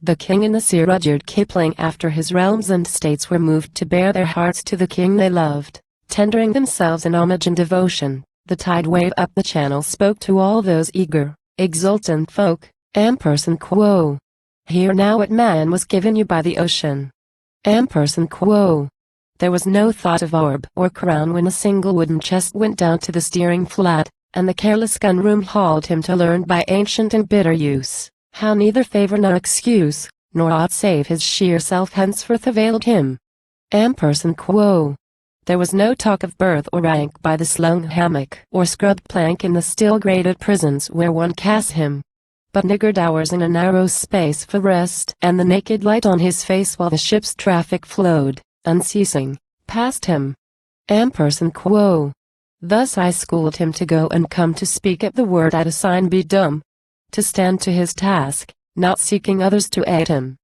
The king and the seer Rudyard Kipling after his realms and states were moved to bare their hearts to the king they loved, tendering themselves in homage and devotion. The tide wave up the channel spoke to all those eager, exultant folk, ampersand quo. Hear now what man was given you by the ocean. Ampersand quo. There was no thought of orb or crown when a single wooden chest went down to the steering flat, and the careless gunroom hauled him to learn by ancient and bitter use, how neither favor nor excuse, nor aught save his sheer self henceforth availed him. Ampersand quo. There was no talk of birth or rank by the slung hammock or scrubbed plank in the still grated prisons where one cast him, but niggard hours in a narrow space for rest and the naked light on his face while the ship's traffic flowed, unceasing, past him. Ampersand quo. Thus I schooled him to go and come, to speak at the word at a sign, be dumb, to stand to his task, not seeking others to aid him,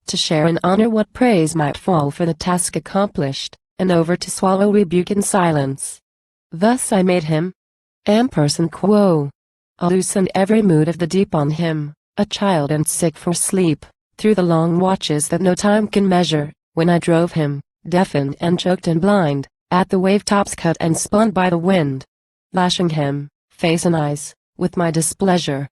to share in honor what praise might fall for the task accomplished, and over to swallow rebuke in silence. Thus I made him. Ampersand quo. I loosened every mood of the deep on him, a child and sick for sleep, through the long watches that no time can measure, when I drove him, deafened and choked and blind, at the wave tops cut and spun by the wind, lashing him, face and eyes, with my displeasure.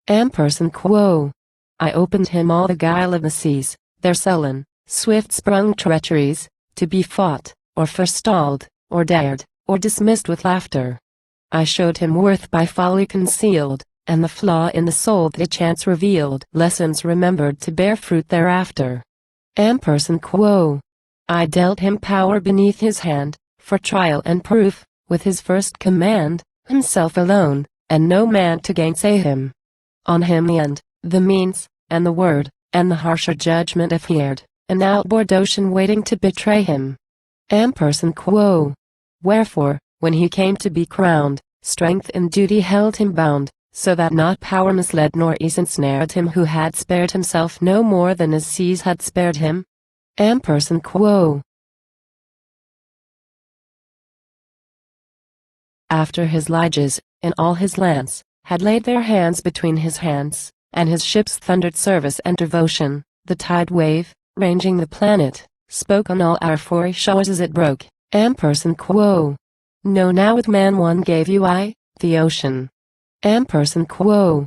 Ampersand quo. I opened him all the guile of the seas, their sullen, swift-sprung treacheries, to be fought, or forestalled, or dared, or dismissed with laughter. I showed him worth by folly concealed, and the flaw in the soul that chance revealed, lessons remembered to bear fruit thereafter. Ampersand quo. I dealt him power beneath his hand, for trial and proof, with his first command, himself alone, and no man to gainsay him. On him the end, the means, and the word, and the harsher judgment if he erred, an outboard ocean waiting to betray him. Ampersand quo. Wherefore, when he came to be crowned, strength and duty held him bound, so that not power misled nor ease ensnared him who had spared himself no more than his seas had spared him. Ampersand quo. After his lieges, in all his lands, had laid their hands between his hands, and his ships thundered service and devotion, the tide wave, ranging the planet, spoke on all our 4 shores as it broke. Ampersand quo. Know now with man one gave you I, the ocean. Ampersand quo.